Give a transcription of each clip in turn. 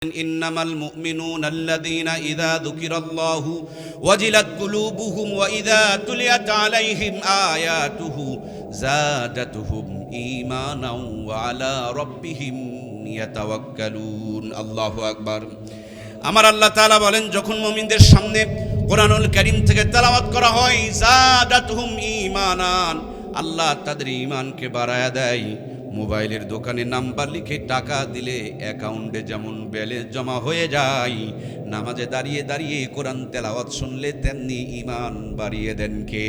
إنما المؤمنون الذين إذا ذكر الله وجلت قلوبهم وإذا تليت عليهم آياته زادتهم إيمانا وعلى ربهم يتوكلون الله أكبر। আমার আল্লাহ তাআলা বলেন, যখন মুমিনদের সামনে কোরআনুল কারীম থেকে তেলাওয়াত করা হয়, জাদাতুহুম ঈমানান, আল্লাহ তাদের ঈমানকে বাড়ায়া দেয়। মোবাইলের দোকানে নাম্বার লিখে টাকা দিলে অ্যাকাউন্টে যেমন ব্যালেন্স জমা হয়ে যায়, নামাজে দাঁড়িয়ে দাঁড়িয়ে কোরআন তেলাওয়াত শুনলে তেমনি ঈমান বাড়িয়ে দেন কে?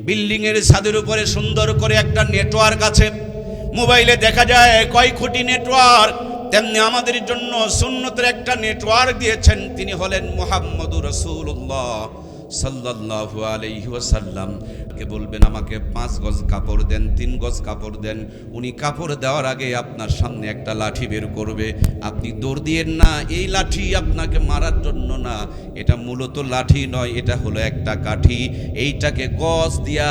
বিল্ডিংয়ের ছাদের উপরে সুন্দর করে একটা নেটওয়ার্ক আছে, মোবাইলে দেখা যায় কয় কোটি নেটওয়ার্ক, তেমনি আমাদের জন্য সুন্নতের একটা নেটওয়ার্ক দিয়েছেন। তিনি হলেন মুহাম্মদুর রাসূলুল্লাহ সাল্লাল্লাহু আলাইহি ওয়াসাল্লাম। কে বলবেন আমাকে 5 গজ কাপড় দেন, 3 গজ কাপড় দেন, উনি কাপড় দেওয়ার আগে আপনার সামনে একটা লাঠি বের করবে। আপনি দৌড় দিয়েন না, এই লাঠি আপনাকে মারার জন্য না, এটা মূলত লাঠি নয়, এটা হলো একটা কাঠি। এইটাকে গজ দিয়া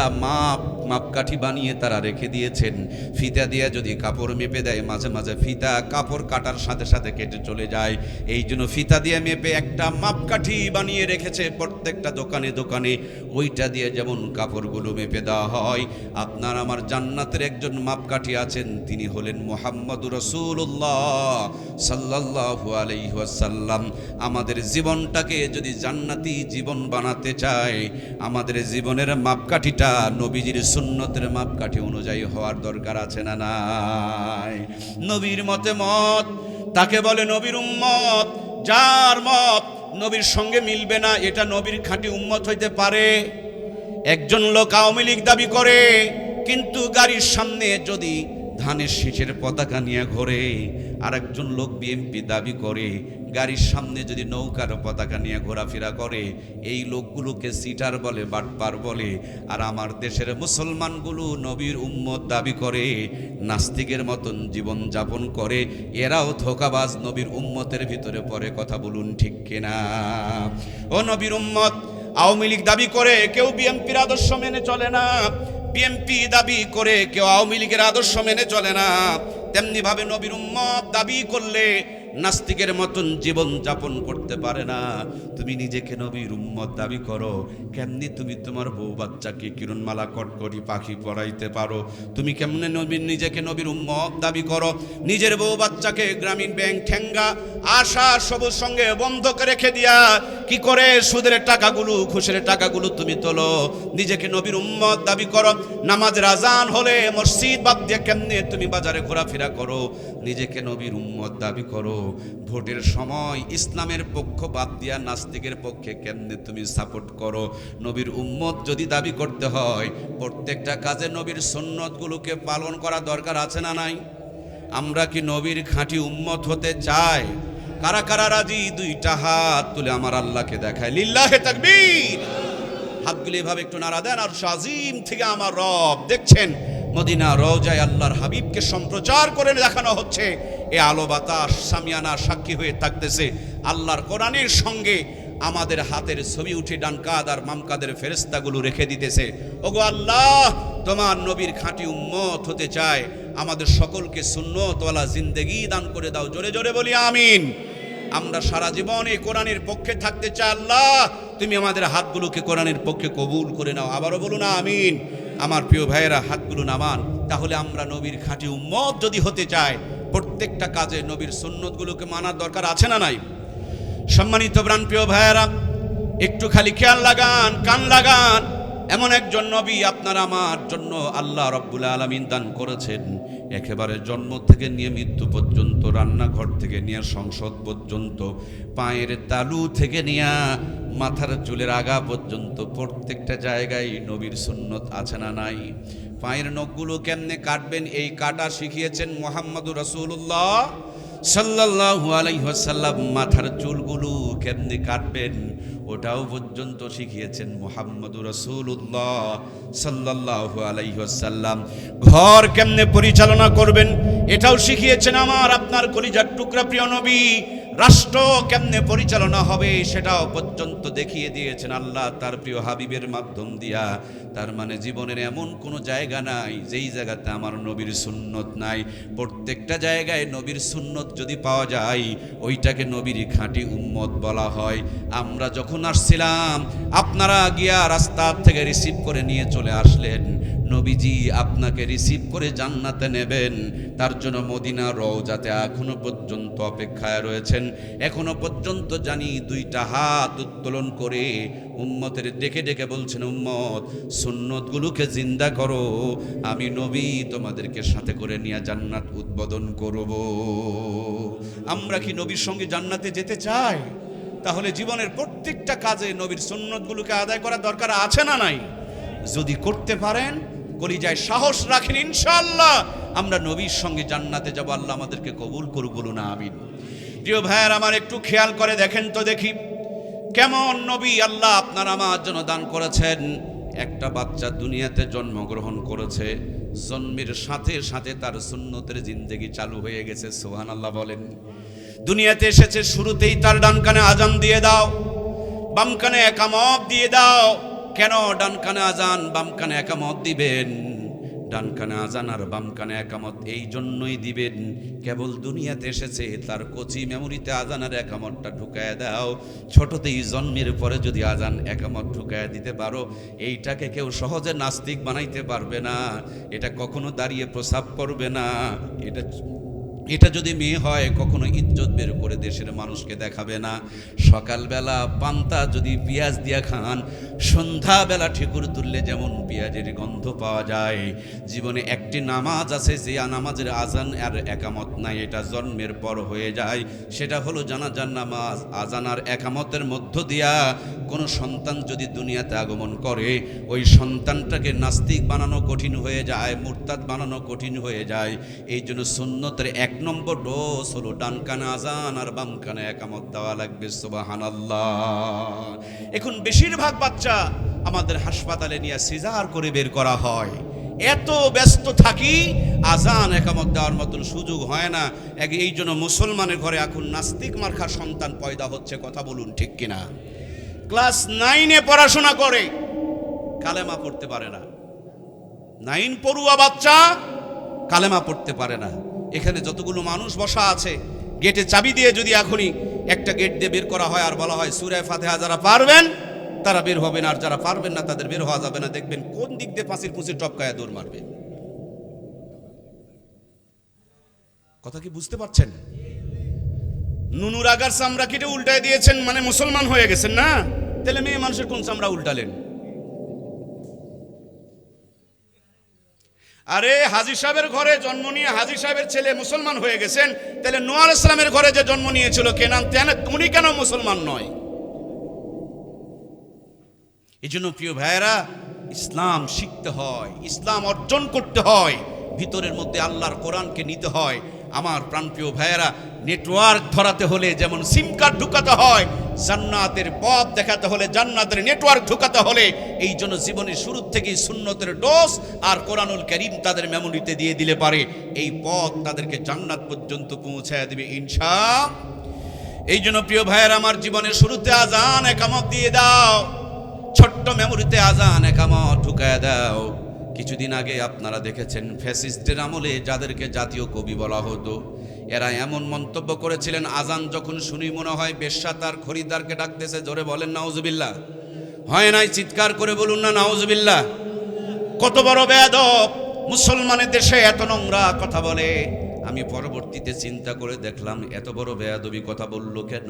মাপকাঠি বানিয়ে তারা রেখে দিয়েছেন। ফিতা দিয়ে যদি কাপড় মেপে দেয়, মাঝে মাঝে ফিতা কাপড় কাটার সাথে সাথে কেটে চলে যায়। এই জন্য ফিতা দিয়ে মেপে একটা মাপকাঠি বানিয়ে রেখেছে প্রত্যেকটা দোকানে দোকানে। ওইটা দিয়ে যেমন কাপড়গুলো মেপে দেওয়া হয়, আপনার আমার জান্নাতের একজন মাপকাঠি আছেন, তিনি হলেন মুহাম্মদুর রাসূলুল্লাহ সাল্লাল্লাহু আলাইহি ওয়াসাল্লাম। আমাদের জীবনটাকে যদি জান্নাতি জীবন বানাতে চায়, আমাদের জীবনের মাপকাঠিটা নবীজির সুন্নতের মাপকাঠি অনুযায়ী হওয়ার দরকার আছে না নাই? নবীর মতে মত তাকে বলে নবীর উম্মত। যার মত নবীর সঙ্গে মিলবে না, এটা নবীর খাঁটি উম্মত হইতে পারে? একজন লোক আওয়ামী লীগ দাবি করে, কিন্তু গাড়ির সামনে যদি ধানের শীষের পতাকা নিয়ে ঘোরে, আর একজন লোক বিএনপি দাবি করে, গাড়ির সামনে যদি নৌকার পতাকা নিয়ে ঘোরাফেরা করে, এই লোকগুলোকে সিটার বলে, বাটপার বলে। আর আমার দেশের মুসলমানগুলো নবীর উম্মত দাবি করে, নাস্তিকের মতন জীবন যাপন করে, এরাও ধোঁকাবাজ নবীর উম্মতের ভিতরে পড়ে। কথা বলুন ঠিক কিনা? ও নবীর উম্মত, আওয়ামী লীগ দাবি করে কেউ বিএনপির আদর্শ মেনে চলে না, বিএনপি দাবি করে কেউ আওয়ামী লীগের আদর্শ মেনে চলে না। তেমনি ভাবে নবীর উম্মত দাবি করলে নাস্তিকের মতন জীবন যাপন করতে পারে না। তুমি নিজেকে নবীর উম্মত দাবি করো, কেমনি তুমি তোমার বউ বাচ্চাকে কিরণমালা কটকটি পাখি পড়াইতে পারো? তুমি কেমনে নিজেকে নবীর উম্মত দাবি করো? নিজের বউ বাচ্চাকে গ্রামীণ ব্যাংক ঠেঙ্গা আশা সবুজ সঙ্গে বন্ধক রেখে দিয়া কি করে সুদের টাকাগুলো, ঘুষের টাকাগুলো তুমি তোলো? নিজেকে নবীর উম্মত দাবি করো। নামাজের আজান হলে মসজিদ বাদ দিয়ে কেমনে তুমি বাজারে ঘোরাফেরা করো? নিজেকে নবীর উম্মত দাবি করো। ভোটের সময় ইসলামের পক্ষ বাদ দিয়া নাস্তিকের পক্ষে কেমনে তুমি সাপোর্ট করো? নবীর উম্মত যদি দাবি করতে হয়, প্রত্যেকটা কাজে নবীর সুন্নতগুলোকে পালন করা দরকার আছে না নাই? আমরা কি নবীর খাঁটি উম্মত হতে চাই? কারা কারা রাজি? 2টা হাত তুলে আমার আল্লাহকে দেখায়। লিল্লাহে তাকবীর। হাতগুলি এভাবে একটু নাড়া দেন। আর শাজিম থেকে আমার রব দেখছেন, মদিনা রওজায় আল্লাহর হাবিবকে সম্প্রচার করে দেখানো হচ্ছে। এ আলো বাতাস সামিয়ানা সাক্ষী হয়ে থাকতেছে। আল্লাহর কোরআনের সঙ্গে আমাদের হাতের ছবি উঠে ডান কাঁধ আর বাম কাঁধের ফেরেশতাগুলো রেখে দিতেছে। ওগো আল্লাহ, তোমার নবীর খাঁটি উম্মত হতে চায়, আমাদের সকলকে সুন্নতওয়ালা জিন্দেগি দান করে দাও। জোরে জোরে বলি আমিন। আমরা সারা জীবন এই কোরআনের পক্ষে থাকতে চাই। আল্লাহ, তুমি আমাদের হাতগুলোকে কোরআনের পক্ষে কবুল করে নাও। আবারও বলুন আমিন। আমার প্রিয় ভাইয়েরা, হাতগুলো নামান। তাহলে আমরা নবীর খাঁটি উম্মত যদি হতে চাই, প্রত্যেকটা কাজে নবীর সুন্নতগুলোকে মানার দরকার আছে না নাই? সম্মানিত প্রাণপ্রিয় ভাইয়েরা, একটু খালি খেয়াল লাগান, কান লাগান। এমন একজন নবী আপনার আমার জন্য আল্লাহ রাব্বুল আলামিন দান করেছেন। একেবারে জন্ম থেকে নিয়ে মৃত্যু পর্যন্ত, রান্নাঘর থেকে নিয়ে সংসদ পর্যন্ত, পায়ের তালু থেকে নিয়ে মাথার চুলের আগা পর্যন্ত প্রত্যেকটা জায়গায় নবীর সুন্নত আছে না নাই? পায়ের নখগুলো কেমনে কাটবেন, এই কাটা শিখিয়েছেন মুহাম্মদুর রাসূলুল্লাহ সাল্লাল্লাহু আলাইহি ওয়াসাল্লাম। মাথার চুলগুলো কেমনে কাটবেন, ওটাও পর্যন্ত শিখিয়েছেন মুহাম্মদুর রাসূলুল্লাহ সাল্লাল্লাহু আলাইহি ওয়াসাল্লাম। ঘর কেমনে পরিচালনা করবেন, এটাও শিখিয়েছেন আমার আপনার কলিজার টুকরা প্রিয় নবী রাষ্ট্র কেমনে পরিচালনা হবে সেটাও পর্যন্ত দেখিয়ে দিয়েছেন আল্লাহ তার প্রিয় হাবিবের মাধ্যম দিয়া। তার মানে জীবনের এমন কোনো জায়গা নাই যেই জায়গাতে আমার নবীর সুন্নত নাই। প্রত্যেকটা জায়গায় নবীর সুন্নত যদি পাওয়া যায় ওইটাকে নবীর খাঁটি উম্মত বলা হয়। আমরা যখন আসছিলাম আপনারা গিয়া রাস্তা থেকে রিসিভ করে নিয়ে চলে আসলেন, নবীজি আপনাকে রিসিভ করে জান্নাতে নেবেন, তার জন্য মদিনা রওজাতে এখনো পর্যন্ত অপেক্ষায় রয়েছেন। এখনো পর্যন্ত জানি দুইটা হাত উত্তোলন করে উম্মতের ডেকে ডেকে বলছেন, উম্মত সুন্নতগুলোকে জিন্দা করো, আমি নবী তোমাদেরকে সাথে করে নিয়ে জান্নাত উদ্বোধন করব। আমরা কি নবীর সঙ্গে জান্নাতে যেতে চাই? তাহলে জীবনের প্রত্যেকটা কাজে নবীর সুন্নতগুলোকে আদায় করা দরকার আছে না নাই? যদি করতে পারেন, কলিজায় সাহস রাখেন, ইনশাআল্লাহ আমরা নবীর সঙ্গে জান্নাতে যাব। আল্লাহ আমাদেরকে কবুল করুক, বলুন আমিন। প্রিয় ভাইয়ের আমার, একটু খেয়াল করে দেখেন তো দেখি কেমন নবী আল্লাহ আপনার আমার জন্য দান করেছেন। একটা বাচ্চা দুনিয়াতে জন্মগ্রহণ করেছে, জন্মের সাথে সাথে তার সুন্নতের জিন্দেগি চালু হয়ে গেছে। সুবহানাল্লাহ বলেন। দুনিয়াতে এসেছে, শুরুতেই তার ডান কানে আজান দিয়ে দাও, বাম কানে একামত দিয়ে দাও। কেন ডান কানে আজান বাম কানে একামত দিবেন? ডান কানে আজান আর বাম কানে একামত এই জন্যই দিবেন, কেবল দুনিয়াতে এসেছে তার কচি মেমোরিতে আজান আর একামতটা ঢুকায় দাও। ছোটতেই জন্মের পরে যদি আজান একামত ঢুকায় দিতে পারো, এইটাকে কেউ সহজে নাস্তিক বানাইতে পারবে না। এটা কখনো দাঁড়িয়ে প্রসাব করবে না। এটা যদি মেয়ে হয় কখনো ইজ্জত বের করে দেশের মানুষকে দেখাবে না। সকালবেলা পান্তা যদি পেঁয়াজ দিয়া খান, সন্ধ্যাবেলা ঠিকুর তুললে যেমন পেঁয়াজের গন্ধ পাওয়া যায়, জীবনে একটি নামাজ আছে যে নামাজের আজান আর একামত নাই, এটা জন্মের পর হয়ে যায়। সেটা হলো জানাজার নামাজ। আজান আর একামতের মধ্য দিয়া কোনো সন্তান যদি দুনিয়াতে আগমন করে, ওই সন্তানটাকে নাস্তিক বানানো কঠিন হয়ে যায়, মুরতাদ বানানো কঠিন হয়ে যায়। এই জন্য সুন্নতের এক নম্বর ডোজ হলো ডান কানে আজান আর বাম কানে একামত দেওয়া লাগবে। সুবহানাল্লাহ। এখন বেশিরভাগ বাচ্চা আমাদের হাসপাতালে নিয়ে সিজার করে বের করা হয়। এত ব্যস্ত থাকি, আজান একামত দেওয়ার মতন সুযোগ হয় না। এই জন্য মুসলমানের ঘরে এখন নাস্তিক মার্কা সন্তান পয়দা হচ্ছে। কথা বলুন ঠিক কিনা? ক্লাস 9-এ পড়াশোনা করে, কালেমা পড়তে পারে না। 9 পড়ুয়া বাচ্চা কালেমা পড়তে পারে না। এখানে যতগুলো মানুষ বসা আছে, গেটে চাবি দিয়ে যদি এখনই একটা গেট দিয়ে বের করা হয় আর বলা হয় সূরা ফাতিহা যারা পারবেন তারা বের হবেন, আর যারা পারবেন না তাদের বের হওয়া যাবে না, দেখবেন কোন দিক দিয়ে পাঁচির পুঁচির টপকায় দৌড় মারবে। কথা কি বুঝতে পারছেন? নুনুর আগার চামড়া কেটে উল্টায় দিয়েছেন মানে মুসলমান হয়ে গেছেন না? তাহলে মেয়ে মানুষের কোন চামড়া উল্টালেন? আরে হাজী সাহেবের ঘরে জন্ম নিয়ে হাজী সাহেবের ছেলে মুসলমান হয়ে গেছেন, তাহলে নূহ আলাইহিস সালামের ঘরে যে জন্ম নিয়েছিল কেনান, উনি কেন মুসলমান নয়? এই জন্য প্রিয় ভাইয়েরা, ইসলাম শিখতে হয়, ইসলাম অর্জন করতে হয়, ভিতরের মধ্যে আল্লাহর কোরআনকে নিতে হয়। আমার প্রাণপ্রিয় ভাইয়েরা, নেটওয়ার্ক ধরাতে হলে যেমন সিম কার্ড ঢুকাতে হয়, জান্নাতের পথ দেখাতে হলে জান্নাতের নেটওয়ার্ক ঢুকাতে হলে, এই জন্য জীবনের শুরু থেকেই সুন্নতের ডোজ আর কোরআনুল কারীম তাদের মেমোরিতে দিয়ে দিলে পারে এই পথ তাদেরকে জান্নাত পর্যন্ত পৌঁছায় দিবে ইনশাআল্লাহ। এই জন্য প্রিয় ভাইয়েরা, আমার জীবনের শুরুতে আজান একামত দিয়ে দাও, ছোট্ট মেমোরিতে আজান একামত ঢুকায় দাও। কিছুদিন আগে আপনারা দেখেছেন ফ্যাসিস্টের আমলে যাদেরকে জাতীয় কবি বলা হতো, এরা এমন মন্তব্য করেছিলেন, আজান যখন শুনি মনে হয় বেশ্যা তার খরিদ্দারকে ডাকতেছে। জোরে বলেন নাউজুবিল্লাহ। হয় নাই? চিৎকার করে বলুন না নাউজুবিল্লাহ। কত বড় বেয়াদব! মুসলমানের দেশে এত নোংরা কথা বলে। আমি পরবর্তীতে চিন্তা করে দেখলাম এত বড় বেয়াদবি কথা বলল কেন।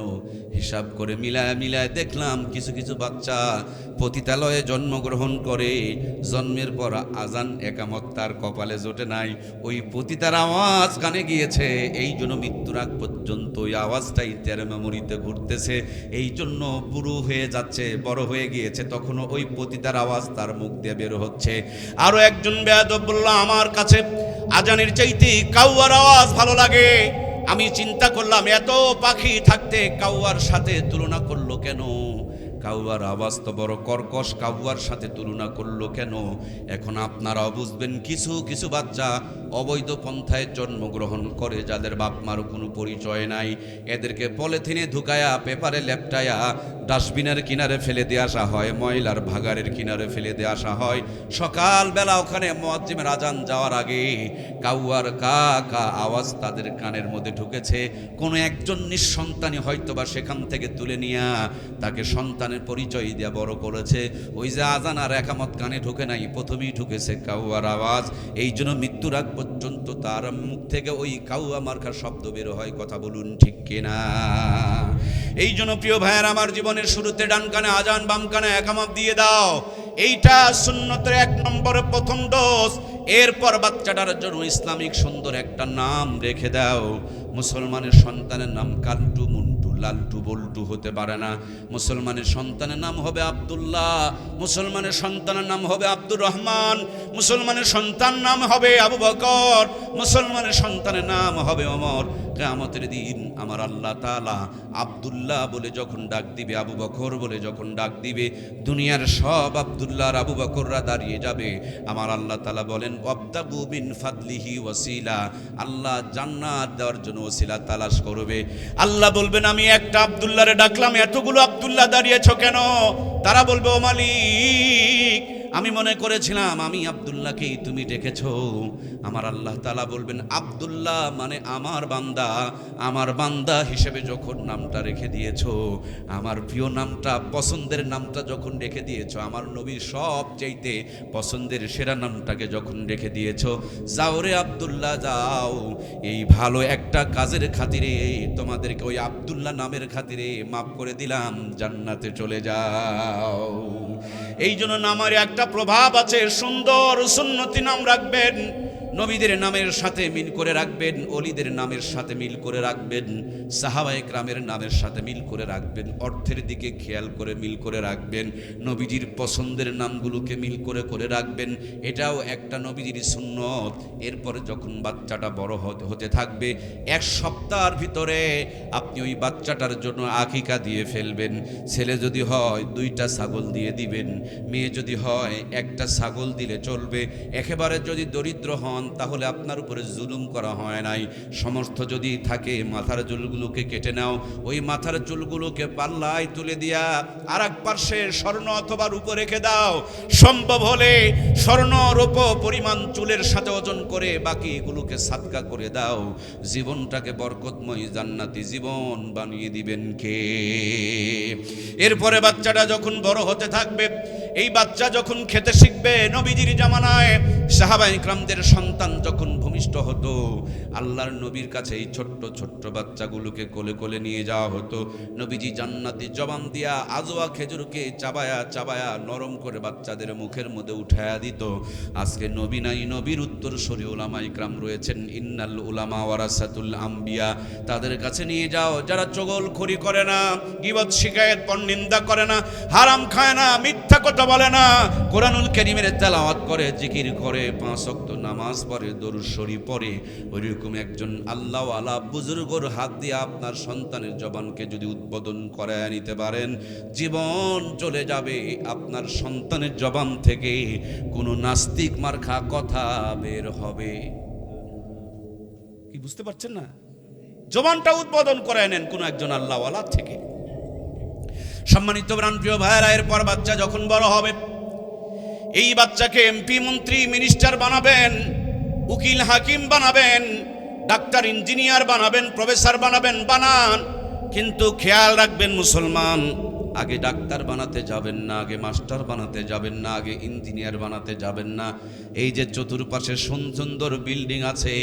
হিসাব করে মিলায় দেখলাম কিছু কিছু বাচ্চা পতিতালয়ে জন্মগ্রহণ করে, জন্মের পর আজান একামত তার কপালে জোটে নাই, ওই পতিতার আওয়াজ কানে গিয়েছে, এই জন্য মৃত্যুর আগ পর্যন্ত ওই আওয়াজটাই তার মেমোরিতে ঘুরতেছে। এই জন্য বুড়ো হয়ে যাচ্ছে, বড় হয়ে গিয়েছে, তখনও ওই পতিতার আওয়াজ তার মুখ দিয়ে বের হচ্ছে। আরো একজন বেয়াদব বলল, আমার কাছে আজানের চাইতে কাউয়ার আওয়াজ ভালো লাগে। আমি চিন্তা করলাম এত পাখি থাকতে কাউয়ার সাথে তুলনা করলো কেন? কাউয়ার আওয়াজ তো বড় কর্কশ, কাউয়ার সাথে তুলনা করলো কেন? এখন আপনারাও বুঝবেন, কিছু কিছু বাচ্চা অবৈধ পন্থায় জন্মগ্রহণ করে, যাদের বাপ মারও কোনো পরিচয় নাই, এদেরকে পলিথিনে ঢুকায়া পেপারে লেপটায়া ডাস্টবিনের কিনারে ফেলে দিয়ে আসা হয়, ময়লার ভাগাড়ের কিনারে ফেলে দিয়ে আসা হয়। সকালবেলা ওখানে মুয়াজ্জিমের আজান যাওয়ার আগে কাউয়ার কা কা আওয়াজ তাদের কানের মধ্যে ঢুকেছে। কোনো একজন নিঃসন্তানই হয়তোবা সেখান থেকে তুলে নিয়ে তাকে সন্তানের পরিচয় দিয়ে বড় করেছে। ওই যে আজান আর একামত কানে ঢুকে নাই, প্রথমেই ঢুকেছে কাউয়ার আওয়াজ। এই জন্য মৃত্যুর আগ পর্যন্ত তার মুখ থেকে ওই কাউয়া মার্কা শব্দ বের হয়। কথা বলুন ঠিক কিনা? এই জন্য প্রিয় ভাইয়ের আমার, জীবনের শুরুতে ডান কানে আজান, বাম কানে একামত দিয়ে দাও। এইটা সুন্নতের 1 নম্বরে প্রথম ডোজ। এরপর বাচ্চাটার জন্য ইসলামিক সুন্দর একটা নাম রেখে দাও। মুসলমানের সন্তানের নাম কান্টু, মুন্টু, লালটু, বল্টু হতে পারে না। মুসলমানের সন্তানের নাম হবে আব্দুল্লাহ, মুসলমানের সন্তানের নাম হবে আব্দুর রহমান, মুসলমানের সন্তান নাম হবে আবু বকর, মুসলমানের সন্তানের নাম হবে ওমর। কিয়ামতের দিন আমার আল্লাহ তাআলা আব্দুল্লাহ বলে যখন ডাক দিবে, আবু বকর বলে যখন ডাক দিবে, দুনিয়ার সব আব্দুল্লাহ আর আবু বকররা দাঁড়িয়ে যাবে। আমার আল্লাহ তাআলা বলেন, ওয়াবতাগু মিন ফাদলিহি ওয়াসিলা, আল্লাহ জান্নাত দেওয়ার জন্য ওসিলা তালাশ করবে। আল্লাহ বলবেন, আমি একটা আব্দুল্লাহরে ডাকলাম, এতগুলো আব্দুল্লাহ দাঁড়িয়েছো কেন? তারা বলবে, ও মালিক, আমি মনে করেছিলাম আমি আব্দুল্লাহকেই তুমি ডেকেছো। আমার আল্লাহ তাআলা বলবেন, আব্দুল্লাহ মানে আমার বান্দা, আমার বান্দা হিসেবে যখন নামটা রেখে দিয়েছো, আমার প্রিয় নামটা, পছন্দের নামটা যখন রেখে দিয়েছো, আমার নবীর সবচাইতে পছন্দের সেরা নামটাকে যখন রেখে দিয়েছো, যাও রে আব্দুল্লাহ যাও, এই ভালো একটা কাজের খাতিরে তোমাদেরকে ওই আব্দুল্লাহ নামের খাতিরে মাফ করে দিলাম, জান্নাতে চলে যাও। এই জন্য নামের একটা প্রভাব আছে, সুন্দর সুন্নতি নাম রাখবেন, নবীদের নামের সাথে মিল করে রাখবেন, অলিদের নামের সাথে মিল করে রাখবেন, সাহাবায়ে কেরামের নামের সাথে মিল করে রাখবেন, অর্থের দিকে খেয়াল করে মিল করে রাখবেন, নবীজির পছন্দের নামগুলোকে মিল করে করে রাখবেন। এটাও একটা নবীজির সুন্নত। এরপরে যখন বাচ্চাটা বড় হতে থাকবে, 1 সপ্তাহের ভিতরে আপনি ওই বাচ্চাটার জন্য আকিকা দিয়ে ফেলবেন। ছেলে যদি হয় 2টা ছাগল দিয়ে দিবেন, মেয়ে যদি হয় 1টা ছাগল দিলে চলবে। একেবারে যদি দরিদ্র হন তাহলে আপনার উপরে জুলুম করা হয় নাই। সমস্ত যদি থাকে, মাথার চুলগুলোকে কেটে নাও, ওই মাথার চুলগুলোকে পাল্লায় তুলে দিয়া আর এক পার্শ্বে স্বর্ণ অথবা রূপো রেখে দাও। সম্ভব হলে স্বর্ণ রূপ পরিমাণ চুলের সাথে ওজন করে বাকিগুলোকে সাদকা করে দাও। জীবনটাকে বরকতময় জান্নাতি জীবন বানিয়ে দিবেন কে? এরপরে বাচ্চাটা যখন বড় হতে থাকবে, এই বাচ্চা যখন খেতে শিখবে, নবীজির জামানায় সাহাবায়ে কেরামদের সন্তান যখন ভূমিষ্ঠ হতো, আল্লাহর নবীর কাছে এই ছোট্ট ছোট্ট বাচ্চাগুলোকে কোলে কোলে নিয়ে যাওয়া হতো। নবীজি জান্নাতি জবান দিয়া আজোয়া খেজুরকে চাবায়া চাবায়া নরম করে বাচ্চাদের মুখের মধ্যে উঠায়া দিত। আজকে নবী নাই, নবীর উত্তরসূরি উলামায়ে কেরাম রয়েছেন, ইন্নাল উলামা ওয়ারাসাতুল আম্বিয়া, তাদের কাছে নিয়ে যাও, যারা চগলখড়ি করে না, গীবত শিকায়েত পরনিন্দা করে না, হারাম খায় না, মিথ্যা কথা বলে না, কোরআনুল কারীমের তেলাওয়াত করে, জিকির করে, 5 ওয়াক্ত নামাজ পড়ে, দরুদ শরীফ পড়ে, ওইরকম একজন আল্লাহওয়ালা বুজুর্গর হাত দিয়ে আপনার সন্তানের জবানকে যদি উদ্বোধন করে নিতে পারেন, জীবন চলে যাবে। আপনার সন্তানের জবান থেকে কোনো নাস্তিক মার্কা কথা বের হবে কি? বুঝতে পারছেন না? জবানটা উদ্বোধন করে নেন কোনো একজন আল্লাহওয়ালা থেকে। সম্মানিত প্রিয় ভাইয়েরা, এরপর বাচ্চা যখন বড় হবে, এই বাচ্চাকে এমপি, মন্ত্রী, মিনিস্টার বানাবেন, উকিল, হাকিম বানাবেন, ডাক্তার, ইঞ্জিনিয়ার বানাবেন, প্রফেসর বানাবেন, বানান। কিন্তু খেয়াল রাখবেন মুসলমান, আগে ডাক্তার বানাতে যাবেন না, আগে মাস্টার বানাতে যাবেন না, আগে ইঞ্জিনিয়ার বানাতে যাবেন না। এই যে চতুর্পাশে সুন্দর বিল্ডিং আছে,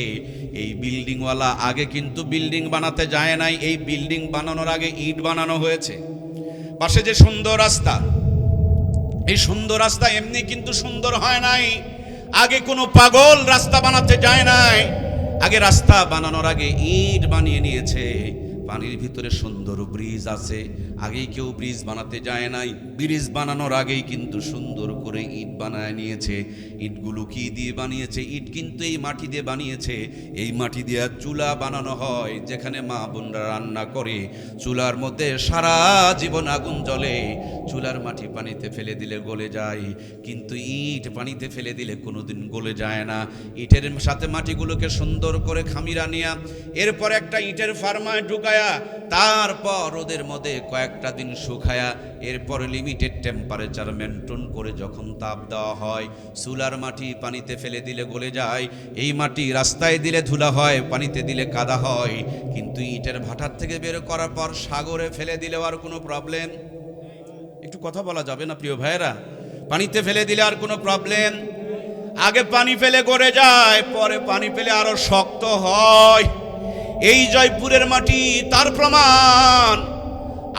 এই বিল্ডিংওয়ালা আগে কিন্তু বিল্ডিং বানাতে যায় নাই, এই বিল্ডিং বানানোর আগে ইট বানানো হয়েছে। পাশে যে সুন্দর রাস্তা, এই সুন্দর রাস্তা এমনি কিন্তু সুন্দর হয় নাই, আগে কোনো পাগল রাস্তা বানাতে যায় নাই, আগে রাস্তা বানানোর আগে ইট বানিয়ে নিয়েছে। পানির ভিতরে সুন্দর ব্রিজ আছে। আগেই কেউ ব্রিজ বানাতে যায় নাই, ব্রিজ বানানোর আগেই কিন্তু সুন্দর করে ইট বানায় নিয়েছে। ইটগুলো কি দিয়ে বানিয়েছে? ইট কিন্তু এই মাটি দিয়ে বানিয়েছে। এই মাটি দিয়ে চুলা বানানো হয়, যেখানে মা বোনরা রান্না করে চুলার মধ্যে সারা জীবন আগুন জ্বলে। চুলার মাটি পানিতে ফেলে দিলে গলে যায়, কিন্তু ইট পানিতে ফেলে দিলে কোনোদিন গলে যায় না। ইটের সাথে মাটিগুলোকে সুন্দর করে খামিরা নিয়া এরপর একটা ইটের ফার্মায় ঢুকায়া, তারপর ওদের মধ্যে কয়েকটা দিন শুকায়া, এরপর লিমিটেড টেম্পারেচার মেনটেন করে যখন তাপ দেওয়া হয়, চুলার মাটি পানিতে ফেলে দিলে গলে যায়। এই মাটি রাস্তায় দিলে ধুলা হয়, পানিতে দিলে কাদা হয়, কিন্তু ইটের ভাটার থেকে বের করার পর সাগরে ফেলে দিলেও আর কোনো প্রবলেম। একটু কথা বলা যাবে না প্রিয় ভাইয়েরা? পানিতে ফেলে দিলে আর কোনো প্রবলেম? আগে পানি ফেলে গড়ে যায়, পরে পানি ফেলে আরো শক্ত হয়। এই জয়পুরের মাটি তার প্রমাণ।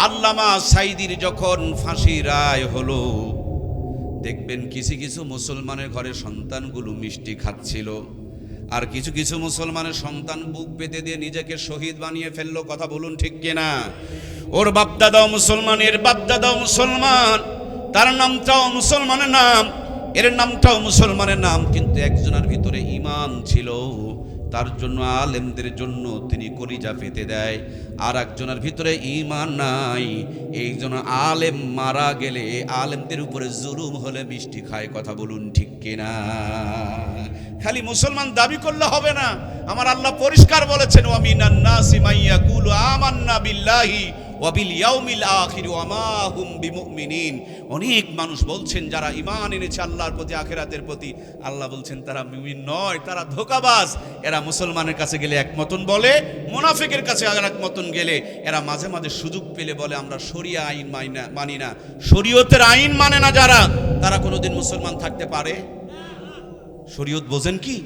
আল্লামা সাইদির যখন ফাঁসি রায় হলো, দেখবেন কিছু কিছু মুসলমানের ঘরে সন্তানগুলো মিষ্টি খাচ্ছিল, আর কিছু কিছু মুসলমানের সন্তান বুক পেতে দিয়ে নিজেকে শহীদ বানিয়ে ফেললো। কথা বলুন ঠিক কিনা? ওর বাপদাদাও মুসলমান, এর বাপদাদাও মুসলমান, তার নামটাও মুসলমানের নাম, এর নামটাও মুসলমানের নাম, কিন্তু একজনের ভিতরে ঈমান ছিল, তার জন্য আলেমদের জন্য তিনি কলিজা পেতে দেয়। আর একজনের ভিতরে ঈমান নাই, এই জন্য আলেম মারা গেলে, আলেমদের উপরে জুলুম হলে মিষ্টি খায়। কথা বলুন ঠিক কিনা? খালি মুসলমান দাবি করলে হবে না। আমার আল্লাহ পরিষ্কার বলেছেন, ওয়া মিনান নাসি মাইয়াকুলু আমান্না বিল্লাহি ওয়া বিল ইয়াউমিল আখির ওয়া মা হুম বিমুমিনিন। অনেক মানুষ বলছেন যারা ঈমান এনেছে আল্লাহর প্রতি, আখিরাতের প্রতি, আল্লাহ বলছেন তারা মুমিন নয়, তারা ধোঁকাবাজ। এরা মুসলমানের কাছে গেলে এক মতন বলে, মুনাফিকের কাছে আর এক মতন গেলে। এরা মাঝে মাঝে সুযোগ পেলে বলে আমরা শরিয়া আইন মানি না। শরীয়তের আইন মানে না যারা, তারা কোনোদিন মুসলমান থাকতে পারে? শরীয়ত বোঝেন কি?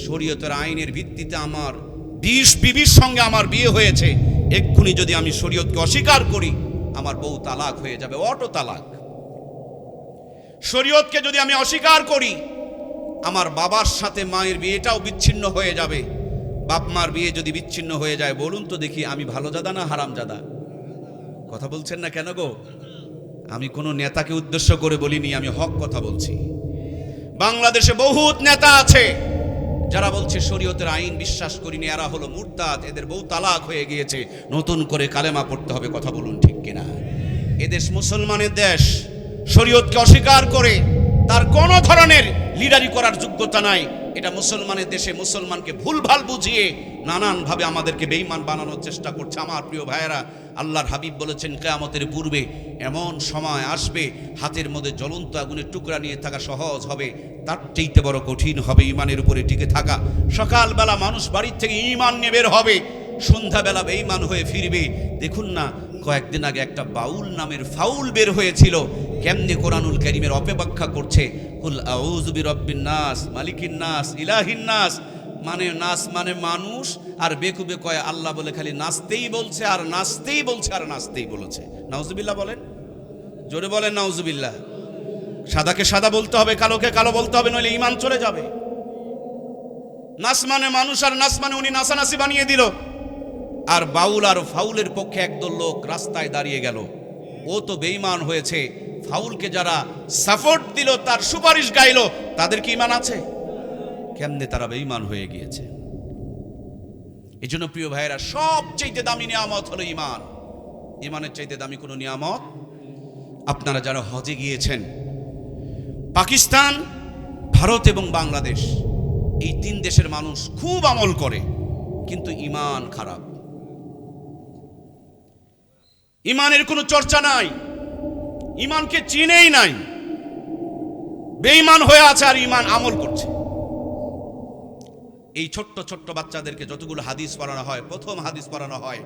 শরীয়তের আইনের ভিত্তিতে আমার 20 বিবির সঙ্গে আমার বিয়ে হয়েছে, এক্ষুনি যদি আমি শরীয়তকে অস্বীকার করি, আমার বউ তালাক হয়ে যাবে, অটো তালাক। শরীয়তকে যদি আমি অস্বীকার করি, আমার বাবার সাথে মায়ের বিয়েটাও বিচ্ছিন্ন হয়ে যাবে। বাপ মার বিয়ে যদি বিচ্ছিন্ন হয়ে যায়, বলুন তো দেখি আমি ভালো জাদা না হারাম জাদা? কথা বলছেন না কেন গো? আমি কোনো নেতাকে উদ্দেশ্য করে বলিনি, আমি হক কথা বলছি। বাংলাদেশে বহুত নেতা আছে যারা বলছে শরীয়তের আইন বিশ্বাস করিনি, এরা হলো মুরতাদ, এদের বউ তালাক হয়ে গিয়েছে, নতুন করে কালেমা পড়তে হবে। কথা বলুন ঠিক কিনা? এদেশ মুসলমানের দেশ। শরীয়তকে অস্বীকার করে তার কোনো ধরনের লিডারি করার যোগ্যতা নাই। এটা মুসলমানের দেশে মুসলমানকে ভুলভাল বুঝিয়ে নানানভাবে আমাদেরকে বেঈমান বানানোর চেষ্টা করছে। আমার প্রিয় ভাইয়েরা, আল্লাহর হাবিব বলেছেন কিয়ামতের পূর্বে এমন সময় আসবে, হাতের মধ্যে জ্বলন্ত আগুনের টুকরা নিয়ে থাকা সহজ হবে, তার চাইতে বড় কঠিন হবে ঈমানের উপরে টিকে থাকা। সকালবেলা মানুষ বাড়ির থেকে ঈমান নিয়ে বের হবে, সন্ধ্যাবেলা বেঈমান হয়ে ফিরবে। দেখুন না, কয়েকদিন আগে একটা বাউল নামের ফাউল বের হয়েছিল, কেমনে কোরআনুল কারীমের অপব্যাখ্যা করছে। কুল আউযু বিরাব্বিন নাস মালিকিন নাস ইলাহিন নাস, মানে নাস মানে মানুষ, আর বেকুবে কয় আল্লাহ বলে খালি নাচতেই বলছে আর নাচতেই বলছে আর নাচতেই বলেছে। নাউজুবিল্লাহ বলেন, জোরে বলেন নাউজুবিল্লাহ। সাদাকে সাদা বলতে হবে, কালোকে কালো বলতে হবে, নইলে ঈমান চলে যাবে। নাস মানে মানুষ আর নাচ মানে উনি নাচানাচি বানিয়ে দিল। আর বাউল আর ফাউলের পক্ষে একদল লোক রাস্তায় দাঁড়িয়ে গেল, ও তো বেঈমান হয়েছে। ফাউলকে যারা সাপোর্ট দিল, তার সুপারিশ গাইল, তাদের কি ঈমান আছে? কেমনে তারা বেঈমান হয়ে গিয়েছে। এই জন্য প্রিয় ভাইয়েরা, সবচেয়ে দামি নিয়ামত হলো ঈমান। ঈমানের চাইতে দামি কোনো নিয়ামত। আপনারা যারা হজে গিয়েছেন, পাকিস্তান, ভারত এবং বাংলাদেশ, এই 3 দেশের মানুষ খুব আমল করে, কিন্তু ঈমান খারাপ। ঈমানের কোনো চর্চা নাই, ঈমানকে চিনেই নাই, বেঈমান হয়ে আছে আর ঈমান আমল করছে। এই ছোট্ট ছোট্ট বাচ্চাদেরকে যতগুলো হাদিস পড়ানো হয়, প্রথম হাদিস পড়ানো হয়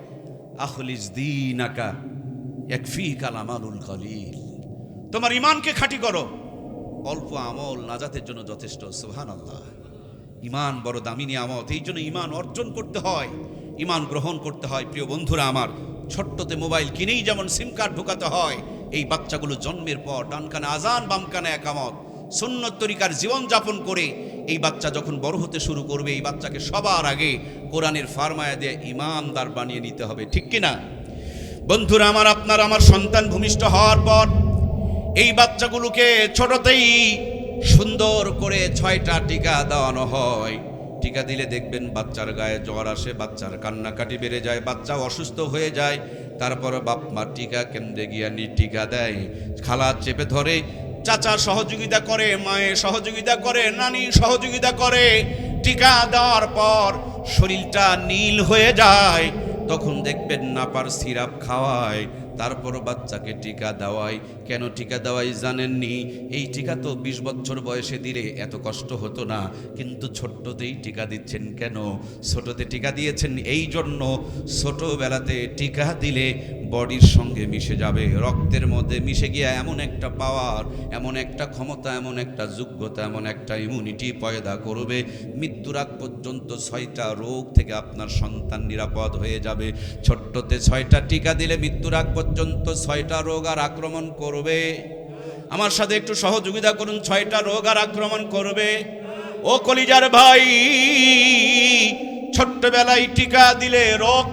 আখলিস দীনাকা ইয়াকফিকাল আমালুল কলিল, তোমার ঈমানকে খাঁটি করো, অল্প আমল নাজাতের জন্য যথেষ্ট। সুবহানাল্লাহ। ঈমান বড় দামি নিয়ামত, এই জন্য ঈমান অর্জন করতে হয়, ঈমান গ্রহণ করতে হয়। প্রিয় বন্ধুরা আমার, ছোট্টতে মোবাইল কিনেই যেমন সিম কার্ড ঢোকাতে হয়, এই বাচ্চাগুলো জন্মের পর ডান কানে আজান বাম কানে একামত সুন্নত তরিকার জীবন যাপন করে এই বাচ্চা যখন বড় হতে শুরু করবে, এই বাচ্চাকে সবার আগে কোরআনের ফারমায়া দিয়ে ইমানদার বানিয়ে নিতে হবে, ঠিক কিনা? বন্ধুরা আমার, আপনার আমার সন্তান ভূমিষ্ঠ হওয়ার পর এই বাচ্চাগুলোকে ছোটতেই সুন্দর করে 6টা টিকা দেওয়ানো হয়। টিকা দিলে দেখবেন বাচ্চার গায়ে জ্বর আসে, বাচ্চার কান্নাকাটি বেড়ে যায়, বাচ্চা অসুস্থ হয়ে যায়। তারপর বাপ মা টিকা কেন্দ্রে গিয়ে টিকা দেয়, খালা চেপে ধরে, চাচা সহযোগিতা করে, মায়ের সহযোগিতা করে, নানি সহযোগিতা করে। টিকা দেওয়ার পর শরীরটা নীল হয়ে যায়, তখন দেখবেন নাপার সিরাপ খাওয়ায়, তারপর বাচ্চাকে টিকা দেওয়ায়। কেন টিকা দেওয়াই জানেননি? এই টিকা তো 20 বছর বয়সে দিলে এত কষ্ট হতো না, কিন্তু ছোট্টতেই টিকা দিচ্ছেন কেন? ছোটতে টিকা দিয়েছেন এই জন্য, ছোটবেলাতে টিকা দিলে বডির সঙ্গে মিশে যাবে, রক্তের মধ্যে মিশে গিয়ে এমন একটা পাওয়ার, এমন একটা ক্ষমতা, এমন একটা যোগ্যতা, এমন একটা ইমিউনিটি পয়দা করবে, মৃত্যুর আগ পর্যন্ত 6টা রোগ থেকে আপনার সন্তান নিরাপদ হয়ে যাবে। ছোট্টতে 6টা টিকা দিলে মৃত্যুর আগ পর্যন্ত 6টা রোগ আর আক্রমণ করবে। আমার সাথে একটু সহযোগিতা করুন, 6টা রোগ আর আক্রমণ করবে। ও কলিজার ভাই, ছোট্টবেলায় টিকা দিলে রোগ